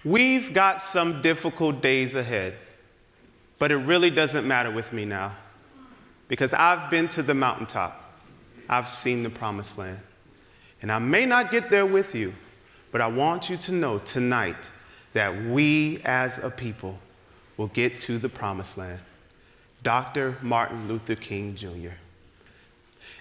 We've got some difficult days ahead, but it really doesn't matter with me now because I've been to the mountaintop. I've seen the promised land. And I may not get there with you, but I want you to know tonight that we as a people will get to the promised land. Dr. Martin Luther King Jr.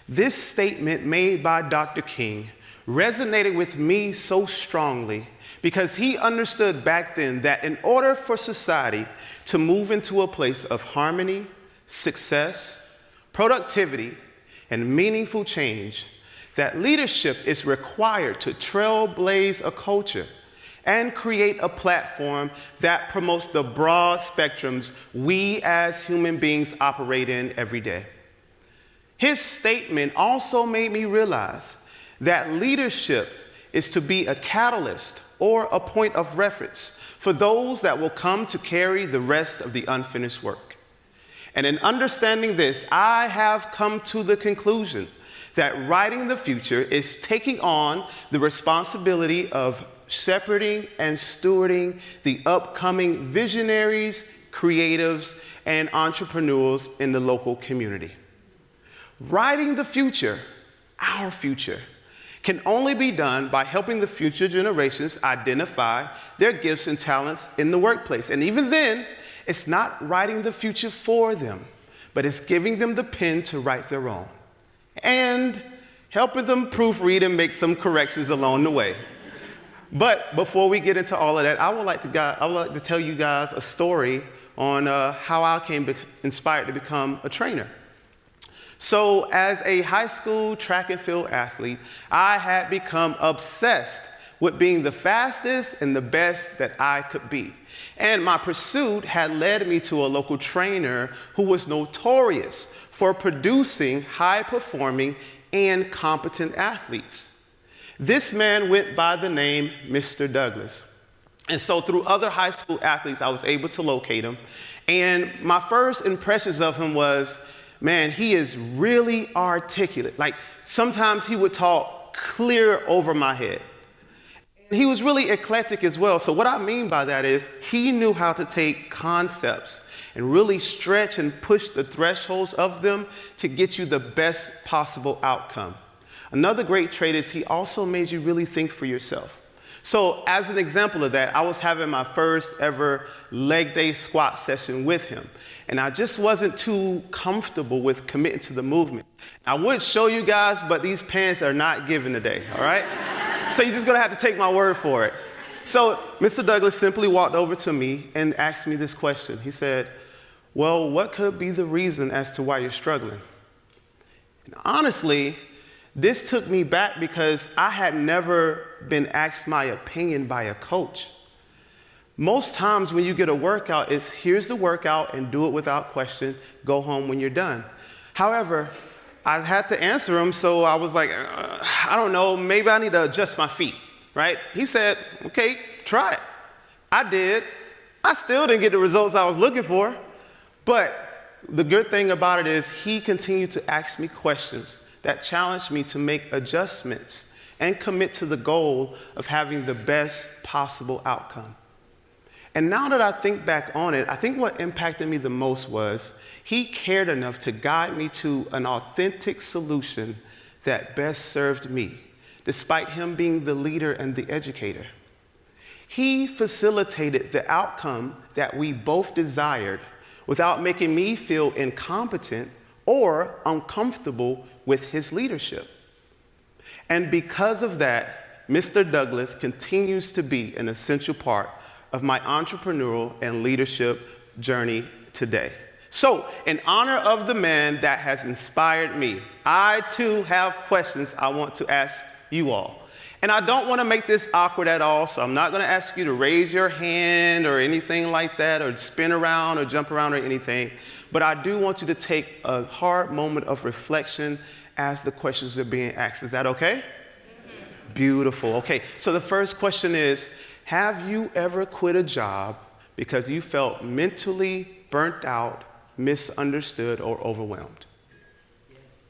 This statement made by Dr. King resonated with me so strongly because he understood back then that in order for society to move into a place of harmony, success, productivity, and meaningful change, that leadership is required to trailblaze a culture and create a platform that promotes the broad spectrums we as human beings operate in every day. His statement also made me realize that leadership is to be a catalyst or a point of reference for those that will come to carry the rest of the unfinished work. And in understanding this, I have come to the conclusion that writing the future is taking on the responsibility of shepherding and stewarding the upcoming visionaries, creatives, and entrepreneurs in the local community. Writing the future, our future, can only be done by helping the future generations identify their gifts and talents in the workplace. And even then, it's not writing the future for them, but it's giving them the pen to write their own and helping them proofread and make some corrections along the way. But before we get into all of that, I would like to tell you guys a story on how I came inspired to become a trainer. So as a high school track and field athlete, I had become obsessed with being the fastest and the best that I could be. And my pursuit had led me to a local trainer who was notorious for producing high-performing and competent athletes. This man went by the name Mr. Douglas. And so through other high school athletes, I was able to locate him. And my first impressions of him was, man, he is really articulate. Like sometimes he would talk clear over my head. And he was really eclectic as well. So what I mean by that is he knew how to take concepts and really stretch and push the thresholds of them to get you the best possible outcome. Another great trait is he also made you really think for yourself. So as an example of that, I was having my first ever leg day squat session with him. And I just wasn't too comfortable with committing to the movement. I would show you guys, but these pants are not given today, all right? So you're just gonna have to take my word for it. So Mr. Douglas simply walked over to me and asked me this question. He said, well, what could be the reason as to why you're struggling? And honestly, this took me back because I had never been asked my opinion by a coach. Most times when you get a workout, it's here's the workout and do it without question, go home when you're done. However, I had to answer him, so I was like, I don't know, maybe I need to adjust my feet, right? He said, okay, try it. I did. I still didn't get the results I was looking for, but the good thing about it is he continued to ask me questions that challenged me to make adjustments and commit to the goal of having the best possible outcome. And now that I think back on it, I think what impacted me the most was he cared enough to guide me to an authentic solution that best served me, despite him being the leader and the educator. He facilitated the outcome that we both desired without making me feel incompetent or uncomfortable with his leadership. And because of that, Mr. Douglas continues to be an essential part of my entrepreneurial and leadership journey today. So, in honor of the man that has inspired me, I too have questions I want to ask you all. And I don't want to make this awkward at all, so I'm not going to ask you to raise your hand or anything like that, or spin around or jump around or anything. But I do want you to take a hard moment of reflection as the questions are being asked. Is that okay? Yes. Beautiful. Okay, so the first question is, have you ever quit a job because you felt mentally burnt out, misunderstood, or overwhelmed? Yes.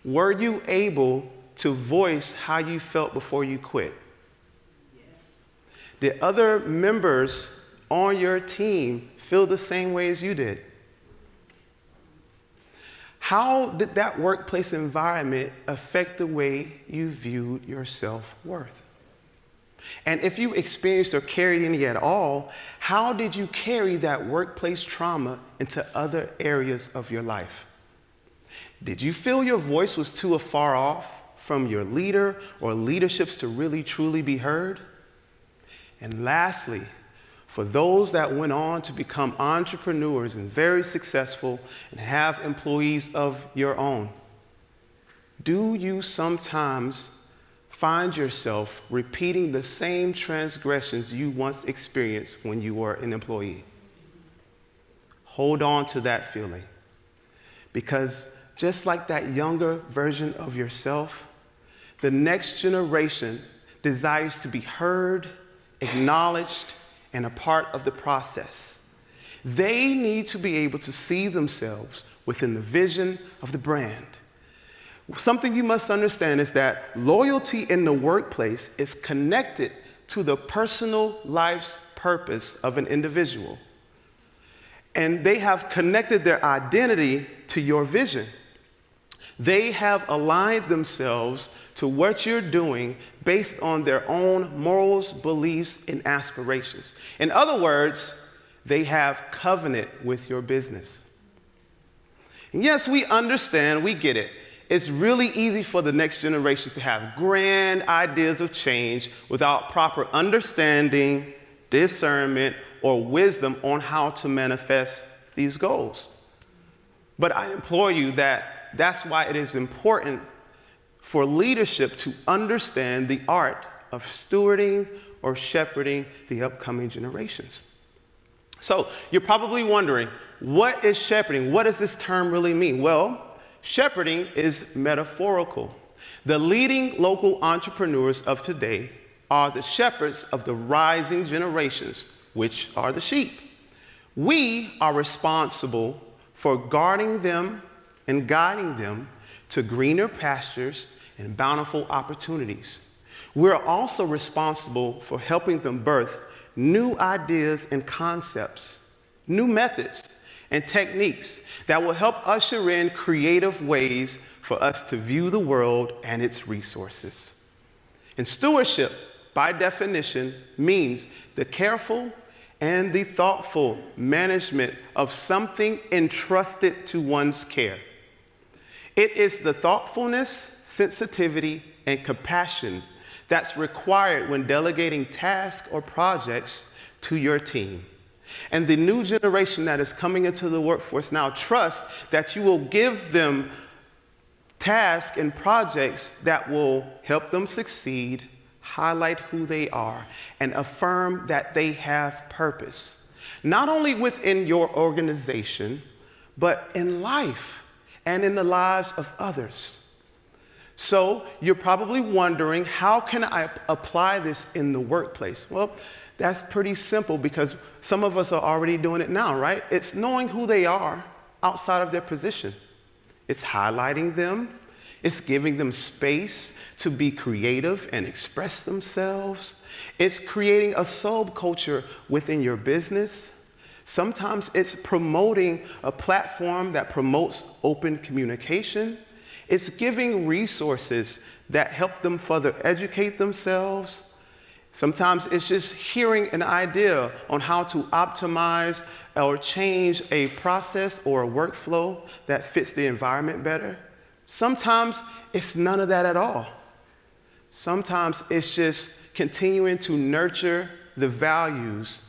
Were you able to voice how you felt before you quit? Yes. Did other members on your team feel the same way as you did? How did that workplace environment affect the way you viewed your self-worth? And if you experienced or carried any at all, how did you carry that workplace trauma into other areas of your life? Did you feel your voice was too far off from your leader or leaderships to really truly be heard? And lastly, for those that went on to become entrepreneurs and very successful and have employees of your own, do you sometimes find yourself repeating the same transgressions you once experienced when you were an employee? Hold on to that feeling, because just like that younger version of yourself, the next generation desires to be heard, acknowledged, and a part of the process. They need to be able to see themselves within the vision of the brand. Something you must understand is that loyalty in the workplace is connected to the personal life's purpose of an individual. And they have connected their identity to your vision. They have aligned themselves to what you're doing based on their own morals, beliefs, and aspirations. In other words, they have covenant with your business. And yes, we understand, we get it. It's really easy for the next generation to have grand ideas of change without proper understanding, discernment, or wisdom on how to manifest these goals. But I implore you that's why it is important for leadership to understand the art of stewarding or shepherding the upcoming generations. So you're probably wondering, what is shepherding? What does this term really mean? Well, shepherding is metaphorical. The leading local entrepreneurs of today are the shepherds of the rising generations, which are the sheep. We are responsible for guarding them and guiding them to greener pastures and bountiful opportunities. We're also responsible for helping them birth new ideas and concepts, new methods and techniques that will help usher in creative ways for us to view the world and its resources. And stewardship, by definition, means the careful and the thoughtful management of something entrusted to one's care. It is the thoughtfulness, sensitivity, and compassion that's required when delegating tasks or projects to your team. And the new generation that is coming into the workforce now trusts that you will give them tasks and projects that will help them succeed, highlight who they are, and affirm that they have purpose, not only within your organization, but in life and in the lives of others. So you're probably wondering, how can I apply this in the workplace? Well, that's pretty simple, because some of us are already doing it now, right? It's knowing who they are outside of their position. It's highlighting them. It's giving them space to be creative and express themselves. It's creating a subculture within your business. Sometimes it's promoting a platform that promotes open communication. It's giving resources that help them further educate themselves. Sometimes it's just hearing an idea on how to optimize or change a process or a workflow that fits the environment better. Sometimes it's none of that at all. Sometimes it's just continuing to nurture the values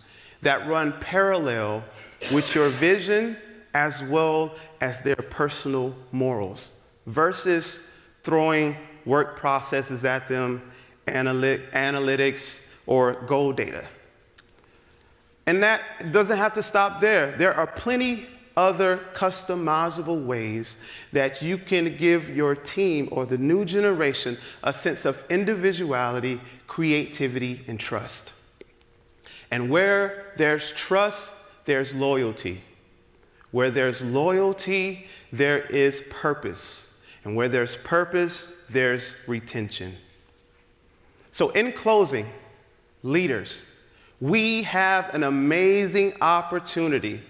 that run parallel with your vision as well as their personal morals, versus throwing work processes at them, analytics, or goal data. And that doesn't have to stop there. There are plenty other customizable ways that you can give your team or the new generation a sense of individuality, creativity, and trust. And where there's trust, there's loyalty. Where there's loyalty, there is purpose. And where there's purpose, there's retention. So in closing, leaders, We have an amazing opportunity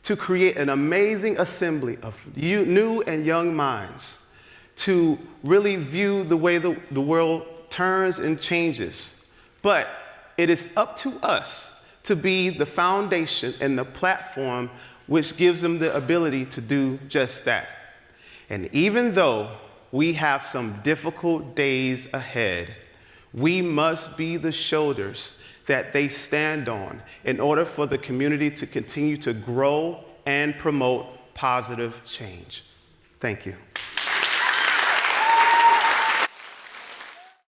to create an amazing assembly of new and young minds to really view the way the world turns and changes. But it is up to us to be the foundation and the platform which gives them the ability to do just that. And even though we have some difficult days ahead, we must be the shoulders that they stand on in order for the community to continue to grow and promote positive change. Thank you.